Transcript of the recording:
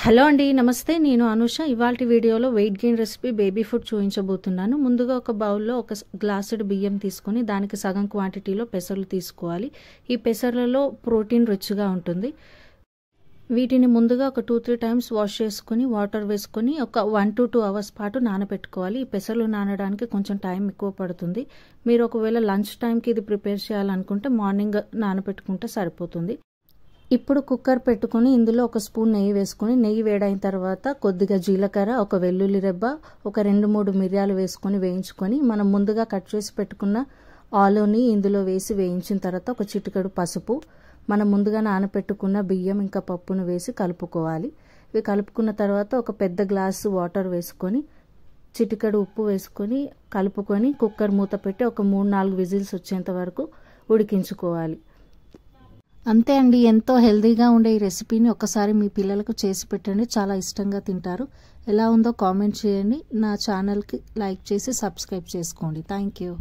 Hello అండి, నమస్తే. నేను అనుష. ఇవాల్టి వీడియోలో weight gain recipe baby food చూపించబోతున్నాను. ముందుగా ఒక బౌల్లో ఒక గ్లాసుడు బియ్యం తీసుకొని దానికి సగం క్వాంటిటీలో పెసర్లు తీసుకోవాలి. ఈ పెసర్లలో ప్రోటీన్ రిచ్గా ఉంటుంది. వీటిని ముందుగా ఒక 2-3 టైమ్స్ వాష్ చేసుకుని వాటర్ వేసుకొని ఒక 1 to 2 hours పాటు నానబెట్టుకోవాలి. ఈ పెసర్లు నానడానికి కొంచెం టైం ఎక్కువ పడుతుంది. మీరు ఒకవేళ లంచ్ టైంకి ఇది ప్రిపేర్ చేయాలనుకుంటే మార్నింగ్ నానబెట్టుకుంటే సరిపోతుంది. ఇప్పుడు కుక్కర్ పెట్టుకొని ఇందులో ఒక స్పూన్ నెయ్యి వేసుకొని, నెయ్యి వేడైన తర్వాత కొద్దిగా జీలకర్ర, ఒక వెల్లుల్లి రెబ్బ, ఒక 2-3 మిరియాలు వేసుకొని వేయించుకొని మనం ముందుగా కట్ చేసి పెట్టుకున్న ఆలుని ఇందులో వేసి వేయించిన తర్వాత ఒక చిటికెడు పసుపు, మనం ముందుగా నానపెట్టుకున్న బియ్యం ఇంకా పప్పును వేసి కలుపుకోవాలి. ఇవి కలుపుకున్న తర్వాత ఒక పెద్ద గ్లాసు వాటర్ వేసుకొని చిటికెడు ఉప్పు వేసుకొని కలుపుకొని కుక్కర్ మూత పెట్టి ఒక 3-4 విజిల్స్ వచ్చేంత వరకు ఉడికించుకోవాలి. అంతే అండి, ఎంతో హెల్దీగా ఉండే ఈ రెసిపీని ఒకసారి మీ పిల్లలకు చేసి పెట్టండి. చాలా ఇష్టంగా తింటారు. ఎలా ఉందో కామెంట్ చేయండి. నా ఛానల్కి లైక్ చేసి సబ్స్క్రైబ్ చేసుకోండి. Thank you.